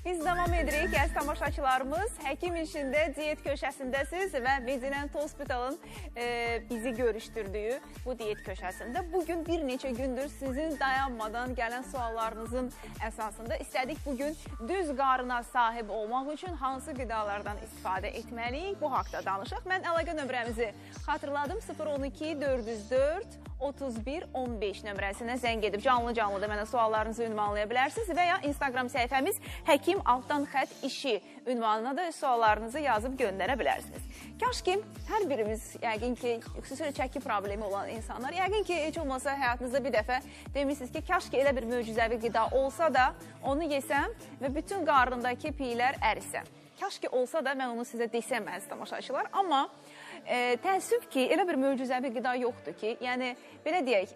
Biz devam edirik. Əziz tamaşaçılarımız, həkim işində diyet köşəsindəsiz və Medinent Hospital'ın bizi görüşdürdüyü bu diyet köşəsində bugün bir neçə gündür sizin dayanmadan gələn suallarınızın əsasında istədik bugün düz qarına sahib olmaq üçün hansı qidalardan istifadə etməliyik bu haqda danışaq. Mən əlaqə nömrəmizi xatırladım, 012 404 31-15 nömrəsinə zəng edib canlı-canlı da mənə suallarınızı ünvanlaya bilərsiniz və ya Instagram səhifəmiz Həkim Altdan Xət İşi ünvanına da suallarınızı yazıb göndərə bilərsiniz. Kaş ki, hər birimiz, yəqin ki, xüsusilə çəki problemi olan insanlar, yəqin ki, heç olmasa həyatınızda bir dəfə demişsiniz ki, kaş ki, elə bir möcüzəvi qida olsa da onu yesəm və bütün qarnındakı piylər ərisə. Kaş ki, olsa da mən onu sizə desəm, əziz tamaşaçılar, amma təəssüf ki, elə bir möcüzəvi qida yoxdur ki, yəni, belə deyək,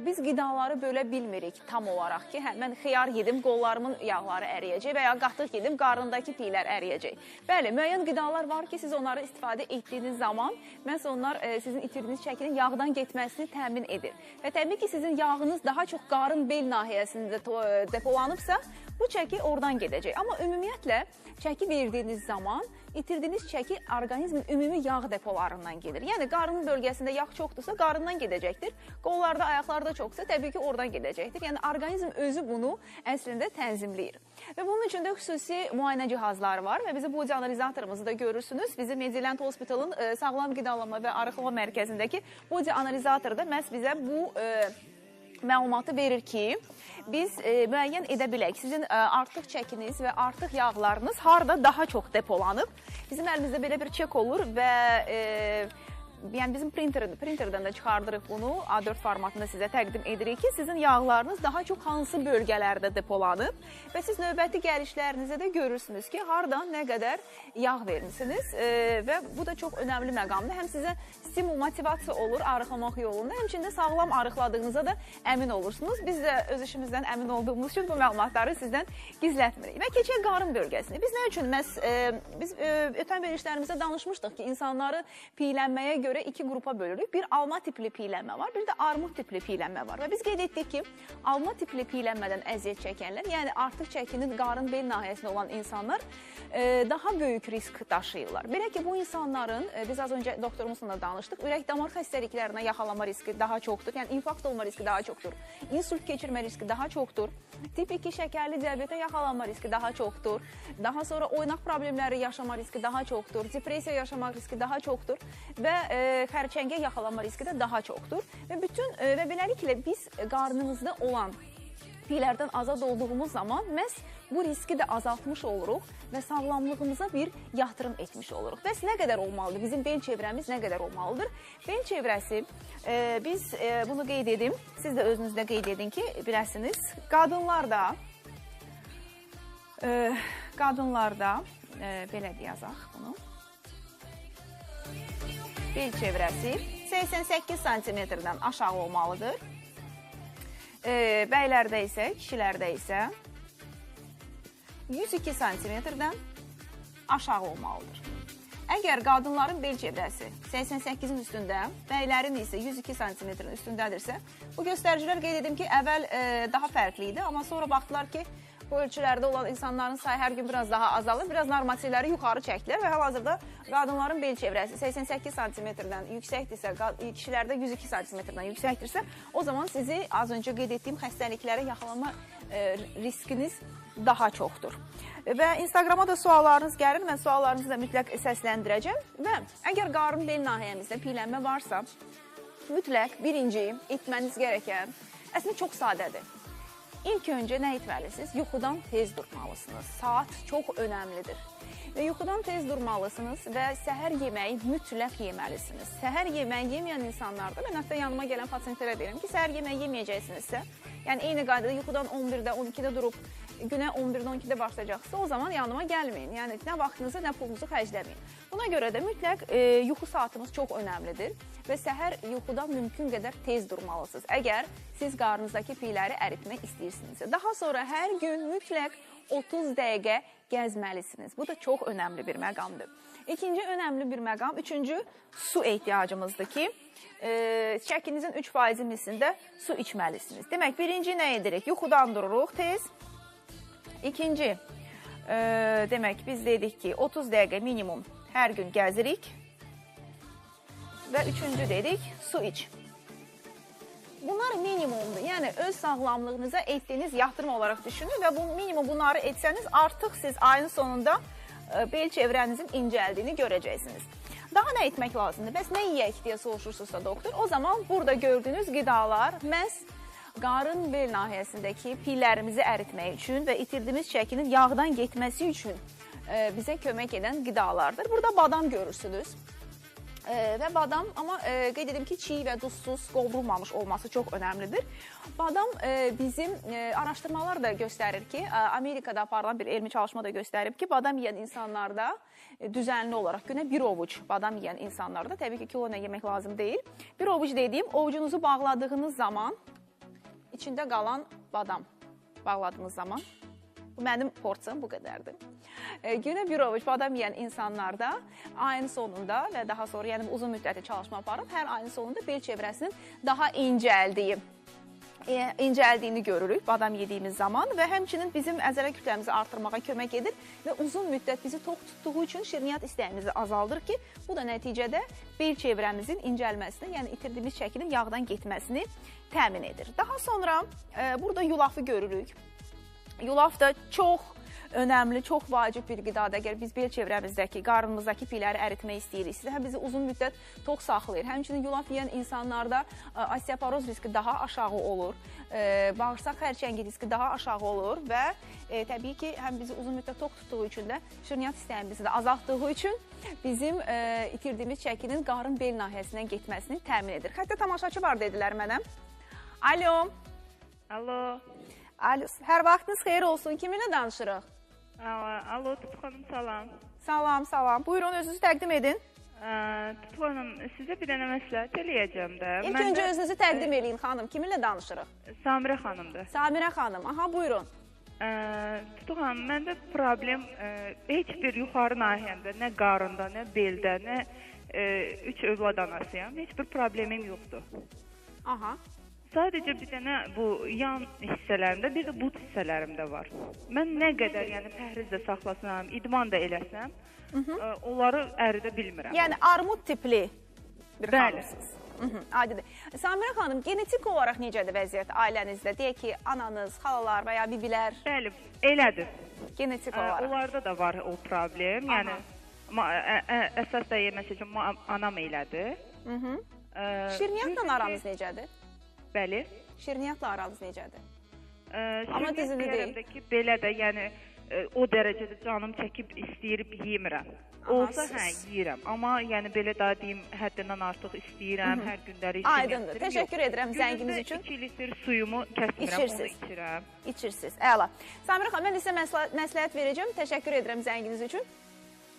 biz qidaları bölə bilmirik tam olaraq ki, mən xiyar yedim, qollarımın yağları əriyəcək və ya qatıq yedim, qarnındakı piylər əriyəcək. Bəli, müəyyən qidalar var ki, siz onları istifadə etdiyiniz zaman, məhz onlar sizin itirdiyiniz çəkinin yağdan getməsini təmin edir. Və təbii ki, sizin yağınız daha çox qarın bel nahiyəsində depolanıbsa, bu çəki oradan gedəcək. Amma ümumiyyətlə, çəki verdiyiniz zaman itirdiyiniz çəki orqanizmin ümumi yağ depolarından gedir. Yəni, qarnın bölgəsində yağ çoxdursa, qarından gedəcəkdir. Qollarda, ayaqlarda çoxsa, təbii ki, oradan gedəcəkdir. Yəni, orqanizm özü bunu əslində tənzimləyir. Və bunun üçün də xüsusi müayinə cihazları var və bizi body analizatorımızı da görürsünüz. Bizi Medinent Hospital'ın sağlam qidalama və arıqlama mərkəzindəki body analizatoru da məhz bizə bu məlumatı verir ki, biz müəyyən edə bilək. Sizin artıq çəkiniz və artıq yağlarınız harada daha çox depolanıb. Bizim əlimizdə belə bir çek olur və yəni bizim printerdən də çıxardırıq bunu, A4 formatında sizə təqdim edirik ki, sizin yağlarınız daha çox hansı bölgələrdə depolanıb və siz növbəti gəlişlərinizə də görürsünüz ki, haradan nə qədər yağ vermişsiniz və bu da çox önəmli məqamdır. Həm sizə stimul, motivasiya olur arıqlamaq yolunda, həmçində sağlam arıqladığınıza da əmin olursunuz. Biz də öz işimizdən əmin olduğumuz üçün bu məlumatları sizdən gizlətmirik. Və keçək qarın bölgəsini. Biz nə üçün? Biz ötən verilişlərimizdə danışmışdıq ki, insanları piylənməyə görə iki qrupa bölürük. Bir alma tipli piylənmə var, bir də armud tipli piylənmə var. Və biz qeyd etdik ki, alma tipli piylənmədən əziyyət çəkənlər, yəni artıq çəkinin qarın bel nahiyəsində olan insanlar daha böyük risk daşıyırlar. Belə ki, bu insanların, biz az öncə doktorumuzla da danışdıq, ürək-damar xəstəliklərinə yaxalama riski daha çoxdur, yəni infarkt olma riski daha çoxdur, insult keçirmə riski daha çoxdur, tip 2 şəkərli diabetə yaxalanma riski daha çoxdur, daha sonra oynaq problemləri yaşama riski daha çoxdur, depressiya yaşamaq riski daha çoxdur və xərçəngə yaxalanma riski də daha çoxdur. Və beləliklə biz qarnımızda olan piylərdən azad olduğumuz zaman məhz bu riski də azaltmış oluruq və sağlamlığımıza bir yatırım etmiş oluruq. Bəs nə qədər olmalıdır? Bizim bel çevrəmiz nə qədər olmalıdır? Bel çevrəsi, biz bunu qeyd edim, siz də özünüzdə qeyd edin ki, biləsiniz, qadınlarda, belə deyəcək bunu, bel çevrəsi 88 santimetrdən aşağı olmalıdır. Bəylərdə isə, kişilərdə isə 102 santimetrdən aşağı olmalıdır. Əgər qadınların bel çevrəsi 88-in üstündə, bəylərin isə 102 santimetrin üstündədirsə, bu göstəricilər qeyd edim ki, əvvəl daha fərqli idi, amma sonra baxdılar ki, bu ölçülərdə olan insanların sayı hər gün biraz daha azalır, biraz normativləri yuxarı çəkdilər və hal-hazırda qadınların bel çevrəsi 88 santimetrdən yüksəkdirsə, kişilərdə 102 santimetrdən yüksəkdirsə, o zaman sizi az öncə qeyd etdiyim xəstəliklərə yaxalanma riskiniz daha çoxdur. Və Instagrama da suallarınız gəlir, mən suallarınızı da mütləq səsləndirəcəm və əgər qarın bel nahiyəmizdə piylənmə varsa, mütləq birinci etməniz gərəkən, əslində çox sadədir. İlk öncə nə etməlisiniz? Yuxudan tez durmalısınız. Saat çox önəmlidir. Və yuxudan tez durmalısınız və səhər yeməyi mütləq yeməlisiniz. Səhər yeməyi yeməyən insanlarda, mən hətta yanıma gələn pasientlərə deyirəm ki, səhər yeməyi yeməyəcəksinizsə, yəni eyni qaydada yuxudan 11-də, 12-də durub, günə 11-də, 12-də başlayacaqsa, o zaman yanıma gəlməyin. Yəni, nə vaxtınızı, nə pulunuzu xərcləməyin. Buna görə də mütləq yuxu saatımız çox önəmlidir və səhər yuxudan mümkün qədər tez durmalısınız. Əgər siz qarnınızdakı piyləri əritmək istəyirsinizsə. Daha sonra hər gün mütləq 30 dəqiqə gəzməlisiniz. Bu da çox önəmli bir məqamdır. İkinci önəmli bir məqam, üçüncü su ehtiyacımızdır ki, çəkinizin 3% misində su içməlisiniz. Demək, birinci nə edirik? Yuxudan dururuq tez. İkinci, demək biz dedik ki 30 dəqiqə minimum hər gün gəzirik və üçüncü dedik su iç. Bunlar minimumdur. Yəni öz sağlamlığınıza etdiyiniz yatırım olaraq düşünün və bu minimum bunları etsəniz artıq siz ayın sonunda bel çevrənizin incəldiyini görəcəksiniz. Daha nə etmək lazımdır? Bəs nə yeyək deyə soruşursunuzsa doktor, o zaman burada gördüyünüz qidalar məhz qarın bel nahiyəsindəki pillərimizi əritmək üçün və itirdiyimiz çəkinin yağdan getməsi üçün bizə kömək edən qidalardır. Burada badam görürsünüz. Və badam, amma qeyd edim ki, çiğ və duzsuz qovrulmamış olması çox önəmlidir. Badam bizim araşdırmalar da göstərir ki, Amerikada aparılan bir elmi çalışma da göstərib ki, badam yeyən insanlarda düzənli olaraq günə bir ovuc badam yeyən insanlarda, təbii ki, kilo nə yemək lazım deyil. Bir ovuc dediyim, ovucunuzu bağladığınız zaman, içində qalan badam bağladığınız zaman, bu mənim porsiyam bu qədərdir. Günə bir ovuc badam yeyən insanlarda ayın sonunda və daha sonra, yəni uzun müddətli çalışma aparıb, hər ayın sonunda bel çevrəsinin daha incəldiyini görürük badam yediyimiz zaman və həmçinin bizim əzələ kütləmizi artırmağa kömək edir və uzun müddət bizi tox tutduğu üçün şirniyyat istəyimizi azaldır ki, bu da nəticədə bel çevrəmizin incəlməsini, yəni itirdiyimiz çəkinin yağdan getməsini təmin edir. Daha sonra burada yulafı görürük. Yulaf da çox önəmli, çox vacib bir qidadır. Əgər biz bel çevrəmizdəki, qarnımızdakı pilləri əritmək istəyiriksə, həm bizi uzun müddət tox saxlayır. Həmçinin yulaf yeyən insanlarda osteoporoz riski daha aşağı olur, bağırsaq xərçəngi riski daha aşağı olur və təbii ki, həm bizi uzun müddət tox tutduğu üçün də şirniyyat istəyimizi də azaltdığı üçün bizim itirdiyimiz çəkinin qarın bel nahiyəsindən getməsini təmin edir. Xəttə tamaşaçı var dedilər mənə. Alo. Alo. Alo. Hər vaxtınız xeyir olsun. Kiminlə danışırıq? Alo, Tutu xanım, salam. Salam, salam. Buyurun, özünüzü təqdim edin. Tutu xanım, sizə bir dənə məsləhət eləyəcəm də. İlk öncə özünüzü təqdim eləyin, xanım. Kiminlə danışırıq? Samirə xanımdır. Samirə xanım. Aha, buyurun. Tutu xanım, məndə problem heç bir yuxarı nahiyəmdə, nə qarında, nə beldə, nə 3 övlad anasıyam. Heç bir problemim yoxdur. Aha. Sadəcə bir dənə bu yan hissələrimdə, bir də but hissələrimdə var. Mən nə qədər, yəni pəhriz də saxlasam, idman da eləsəm, onları əridə bilmirəm. Yəni armud tipli bir xanımsınız. Aydındır. Samirə xanım, genetik olaraq necədir vəziyyət ailənizdə? Deyək ki, ananız, xalalar və ya bibilər? Bəli, elədir. Genetik olaraq. Onlarda da var o problem. Yəni əsas da məsəl üçün anam elədi. Şirniyyatla aranız necədir? Bəli. Şirniyyatla aranız necədir? Amma dizini deyil. Belə də, yəni o dərəcədə canım çəkib istəyirib yemirəm. Olsa hə, yeyirəm. Amma yəni belə daha deyim, həddindən artıq istəyirəm, hər günləri işim. Aydındır. Təşəkkür edirəm zənginiz üçün. Gündə 2 litr suyumu kəsmirəm, onu içirəm. İçirsiniz. Əla. Samirə xanım, mən sizə məsləhət verəcəm. Təşəkkür edirəm zənginiz üçün.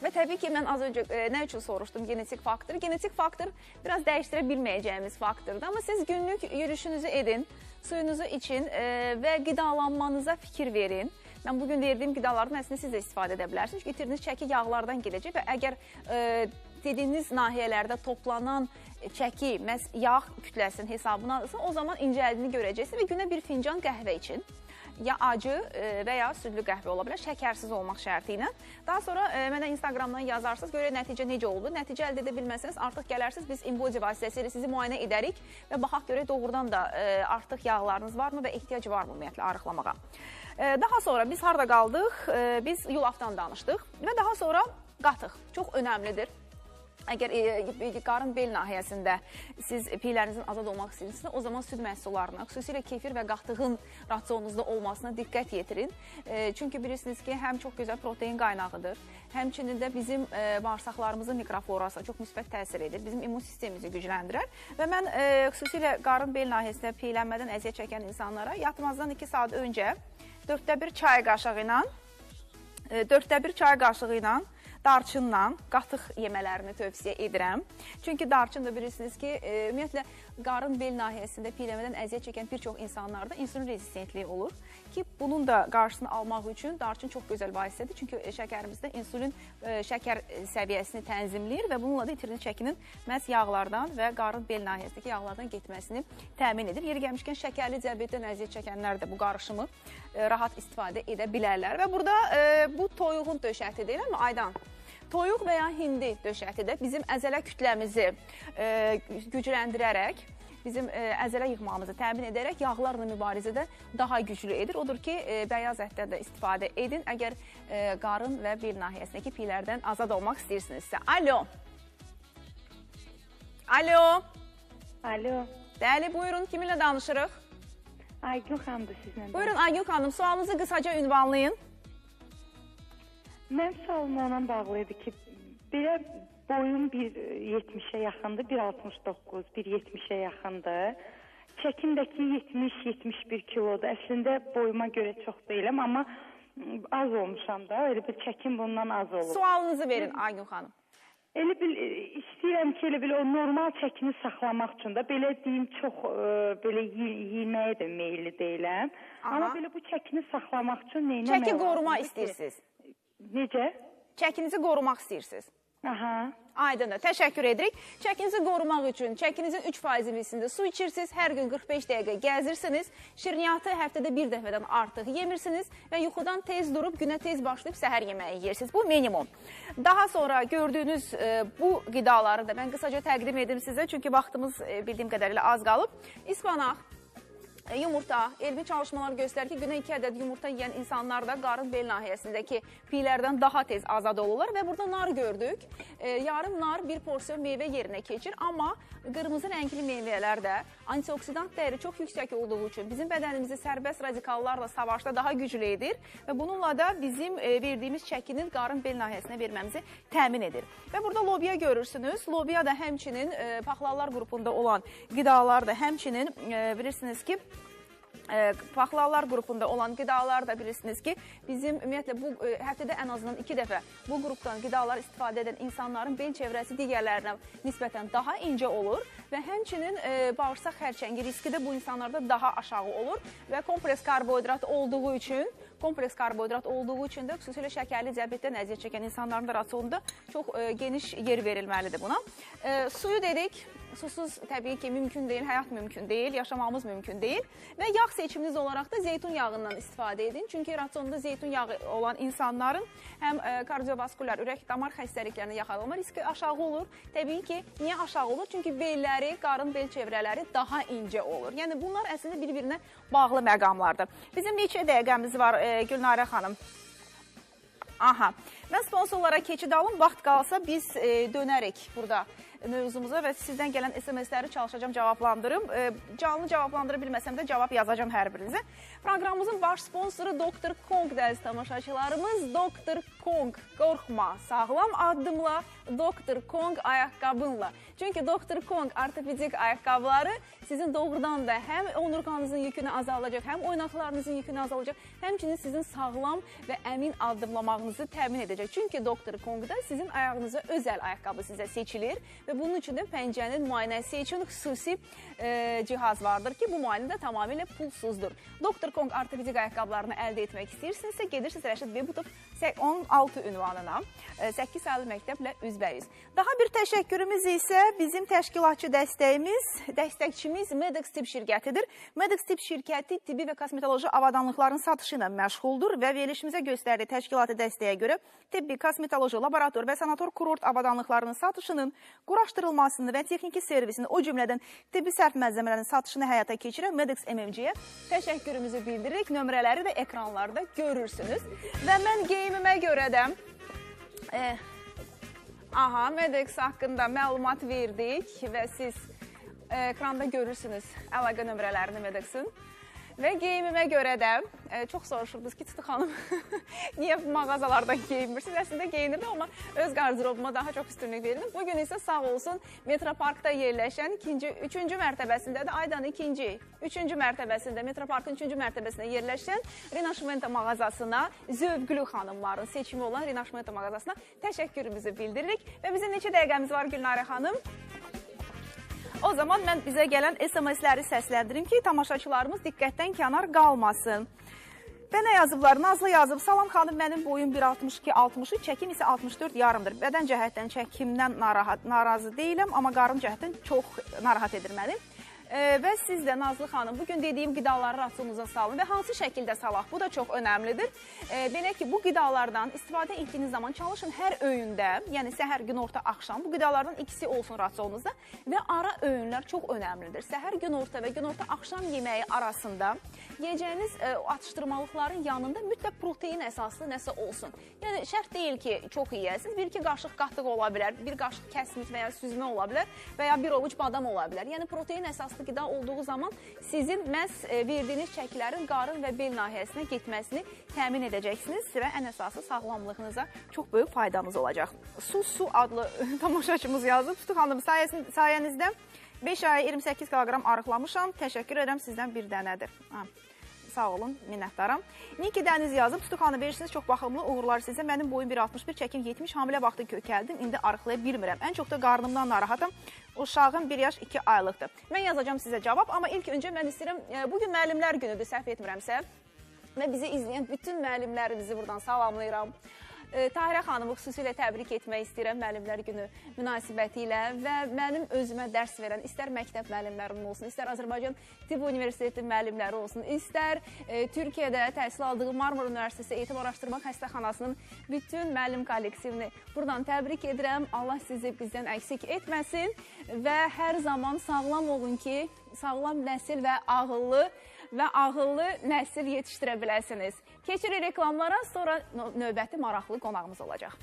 Və təbii ki, mən az öncə nə üçün soruşdum genetik faktor? Genetik faktor biraz dəyişdirə bilməyəcəyimiz faktordur. Amma siz günlük yürüyüşünüzü edin, suyunuzu için və qidalanmanıza fikir verin. Mən bugün verdiyim qidalardan əslində siz də istifadə edə bilərsiniz. Çünki itirdiyiniz çəki yağlardan gedəcək və əgər dediyiniz nahiyələrdə toplanan çəki məhz yağ kütləsinin hesabına alırsa, o zaman incəliyini görəcəksiniz və günə bir fincan qəhvə için. Ya acı və ya südlü qəhvə ola bilər, şəkərsiz olmaq şərti ilə. Daha sonra mənə Instagramdan yazarsınız, görək nəticə necə oldu. Nəticə əldə edə bilməsəniz, artıq gələrsiniz, biz InBody vasitəsilə sizi müayinə edərik və baxaq görək doğrudan da artıq yağlarınız varmı və ehtiyac varmı ümumiyyətlə arıqlamağa. Daha sonra biz harada qaldıq? Biz yulafdan danışdıq və daha sonra qatıq. Çox önəmlidir. Əgər qarın bel nahiyəsində siz piylərinizin azad olmaq istəyirsinizsə, o zaman süd məhsullarına, xüsusilə kefir və qatığın rasionunuzda olmasına diqqət yetirin. Çünki bilirsiniz ki, həm çox gözəl protein qaynağıdır, həmçinin də bizim bağırsaqlarımızın mikroflorasına çox müsbət təsir edir, bizim immun sistemimizi gücləndirər. Və mən xüsusilə qarın bel nahiyəsində piylənmədən əziyyət çəkən insanlara yatmazdan 2 saat öncə 4də 1 çay qaşığı ilə darçınla qatıq yemələrini tövsiyə edirəm. Çünki darçın da bilirsiniz ki, ümumiyyətlə qarın bel nahiyəsində piyləmədən əziyyət çəkən bir çox insanlarda insulin rezistentliyi olur ki, bunun da qarşısını almaq üçün darçın çox gözəl vasitədir. Çünki şəkərimizdə insulin şəkər səviyyəsini tənzimləyir və bununla da itirilmiş çəkinin məhz yağlardan və qarın bel nahiyəsindəki yağlardan getməsini təmin edir. Yeri gəlmişkən şəkərli diabetdən əziyyət çəkənlər də bu qarışımı rahat istifadə edə bilərlər. Və burada bu toyuğun döşətidir, amma Aydan, toyuq və ya hindi döşətidə bizim əzələ kütləmizi gücləndirərək, bizim əzələ yığmamızı təmin edərək yağlarla mübarizədə daha güclü edir. Odur ki, bəyaz ətdən də istifadə edin, əgər qarın və bel nahiyəsindəki piylərdən azad olmaq istəyirsinizsə. Alo. Alo. Alo. Bəli, buyurun, kiminlə danışırıq? Aygün xanımdır sizinlə. Buyurun, Aygün xanım, sualınızı qısaca ünvanlayın. Mənim sualım ondan bağlı idi ki, belə boyum 1.70-ə yaxındır, 1.69, 1.70-ə yaxındır. Çəkimdəki 70-71 kilodur. Əslində boyuma görə çox deyiləm, amma az olmuşam da, elə bir çəkim bundan az olur. Sualınızı verin Aygün xanım. Elə bil, istəyirəm ki, elə bil o normal çəkini saxlamaq üçün də, belə deyim, çox belə yeməyə də meyilli deyiləm. Amma belə bu çəkini saxlamaq üçün neynəmək lazımdır? Çəki qorumaq istəyirsiniz. Necə? Çəkinizi qorumaq istəyirsiniz. Aha. Aydındır, təşəkkür edirik. Çəkinizi qorumaq üçün çəkinizin 3%-lisində su içirsiniz, hər gün 45 dəqiqə gəzirsiniz, şirniyyatı həftədə bir dəfədən artıq yemirsiniz və yuxudan tez durub, günə tez başlayıb səhər yeməyi yeyirsiniz. Bu minimum. Daha sonra gördüyünüz bu qidaları da mən qısaca təqdim edim sizə, çünki vaxtımız bildiyim qədərilə az qalıb. İspanaq, yumurta, elmi çalışmalar göstərir ki, günə 2 ədəd yumurta yiyən insanlar da qarın bel nahiyəsindəki piylərdən daha tez azad olurlar və burada nar gördük. Yarım nar bir porsiyon meyvə yerinə keçir, amma qırmızı rəngli meyvələr də antioksidant dəyəri çox yüksək olduğu üçün bizim bədənimizi sərbəst radikallarla savaşda daha güclü edir və bununla da bizim verdiyimiz çəkinin qarın bel nahiyəsinə verməmizi təmin edir. Və burada lobya görürsünüz. Lobya da həmçinin paxlallar qrupunda olan qidalar da həmçinin bilirsiniz ki, paxlallar qrupunda olan qidalar da bilirsiniz ki, bizim ümumiyyətlə bu həftədə ən azından 2 dəfə bu qrupdan qidalar istifadə edən insanların bel çevrəsi digərlərinə nisbətən daha incə olur və həmçinin bağırsaq xərçəngi riski də bu insanlarda daha aşağı olur və kompleks karbohidrat olduğu üçün də xüsusilə şəkərli diabetdən əziyyət çəkən insanların da rasionunda çox geniş yer verilməlidir buna. Suyu dedik. Susuz təbii ki, mümkün deyil, həyat mümkün deyil, yaşamamız mümkün deyil və yağ seçiminiz olaraq da zeytun yağından istifadə edin. Çünki rasionda zeytun yağı olan insanların həm kardiovaskular, ürək damar xəstəliklərinə yaxalanma riski aşağı olur. Təbii ki, niyə aşağı olur? Çünki belləri, qarın bel çevrələri daha incə olur. Yəni bunlar əslində bir-birinə bağlı məqamlardır. Bizim neçə dəqiqəmiz var Gülnarə xanım? Aha, mən sponsorlara keçid alım, vaxt qalsa biz dönərik burada mövzumuza və sizdən gələn SMS-ləri çalışacağım cavablandırım. Canlı cavablandıra bilməsəm də cavab yazacağım hər birinizə. Proqramımızın baş sponsoru Dr. Kong dəniz tamaşaçılarımız. Dr. Kong, qorxma, sağlam addımla, Dr. Kong ayaqqabınla. Çünki Dr. Kong ortopedik ayaqqabıları sizin doğrudan da həm onurğanızın yükünü azalacaq, həm oynaqlarınızın yükünü azalacaq, həmçinin sizin sağlam və əmin addımlamağınızı təmin edəcək. Çünki Dr. Kongda sizin ayağınıza özəl ayaqqabı sizə seçilir və bunun üçün də pəncənin müayinəsi üçün xüsusi cihaz vardır ki, bu müayinə də tamamilə pulsuzdur. Dr. Kong ortopedik ayaqqabılarını əldə etmək istəyirsinizsə, gedirsiniz Rəşid Bebutov 16 ünvanına 8 saylı məktəblə üzbəyüz. Daha bir təşəkkürümüz isə bizim təşkilatçı dəstəkçimiz Medex Tip şirkətidir. Medex Tip şirkəti tibbi və kosmetoloji avadanlıqların satışı ilə məşğuldur və verilişimizə göstərdiyi təşkilatı dəstəyə görə tibbi, kosmetoloji, laborator və sanator kurort avadanlıqlarının satışının, quraşdırılmasını və texniki servisini, o cümlədən tibbi sərf məzəmələrin satışını həyata keçirən Medex MMC-yə təşəkkürümüzü bildiririk. Nömrələri də ekranlarda görürsünüz. Və mən geyimimə görə də Medex haqqında məlumat verdik və siz ekranda görürsünüz əlaqə nömrələrini Medex'in. Və geyimimə görə də çox soruşurdunuz ki, Tutu xanım, niyə mağazalardan geyinmirsiniz? Əslində geyinirdim, amma öz qarzdırobuma daha çox üstünlük verirdim. Bugün isə sağ olsun Metroparkda yerləşən 3-cü mərtəbəsində də Aydanın 3-cü mərtəbəsində, Metroparkın 3-cü mərtəbəsində yerləşən Rinaşmento mağazasına, zövqlü xanımların seçimi olan Rinaşmento mağazasına təşəkkürümüzü bildiririk. Və bizim neçə dəqiqəmiz var Gülnarə xanım? O zaman mən bizə gələn SMS-ləri səsləndirim ki, tamaşaçılarımız diqqətdən kənar qalmasın. Və nə yazıblar? Nazlı yazıb, salam xanım, mənim boyum 1.62-63, çəkim isə 64 yarımdır. Bədən cəhətdən çəkimdən narazı deyiləm, amma qarın cəhətdən çox narahat edir məni. Və siz də Nazlı xanım, bugün dediyim qidaları rasionunuza salın və hansı şəkildə salaq? Bu da çox önəmlidir. Belə ki, bu qidalardan istifadə etdiyiniz zaman çalışın hər öğündə, yəni səhər, günorta, axşam bu qidalardan ikisi olsun rasionunuzda və ara öğünlər çox önəmlidir. Səhər, günorta və günorta, axşam yeməyi arasında yiyəcəyiniz atışdırmalıqların yanında mütləq protein əsaslı nəsə olsun. Yəni şərt deyil ki, çox yeyəsiniz. 1-2 qaşıq qatıq ola bilər, 1 qaşıq kəsmik və ya süzmə ola bilər və ya 1 ovuc badam ola bilər. Yəni protein əsaslı qida olduğu zaman sizin məhz verdiyiniz çəkilərin qarın və bel nahiyəsinə getməsini təmin edəcəksiniz və ən əsası sağlamlığınıza çox böyük faydanız olacaq. Su adlı tamaşaçımız yazıb. Tutu xanım, sayənizdə 5 ay 28 kiloqram arıqlamışam. Təşəkkür edirəm, sizdən bir dənədir. Sağ olun, minnətdaram. Niki Dəniz yazıb, Tutu xanım verirsiniz, çox baxımlı, uğurlar sizə. Mənim boyum 1.61, çəkim 70, hamilə vaxtı kökəldim, indi arıqlaya bilmirəm. Ən çox da qarnımdan narahatam. Uşağım 1 yaş 2 aylıqdır. Mən yazacağım sizə cavab, amma ilk öncə mən istəyirəm, bugün müəllimlər günüdür, səhv etmirəmsə. Və bizi izləyən bütün müəllimlərimizi buradan salamlayıram. Tahirə xanımı xüsusilə təbrik etmək istəyirəm müəllimlər günü münasibəti ilə və mənim özümə dərs verən, istər məktəb müəllimlərim olsun, istər Azərbaycan Tibb Universiteti müəllimləri olsun, istər Türkiyədə təhsil aldığı Marmara Üniversitesi Eğitim Araşdırma Xəstəxanasının bütün müəllim kollektivini buradan təbrik edirəm. Allah sizi bizdən əksik etməsin və hər zaman sağlam olun ki, sağlam nəsil və ağıllı nəsil yetişdirə biləsiniz. Keçirik reklamlara, sonra növbəti maraqlı qonağımız olacaq.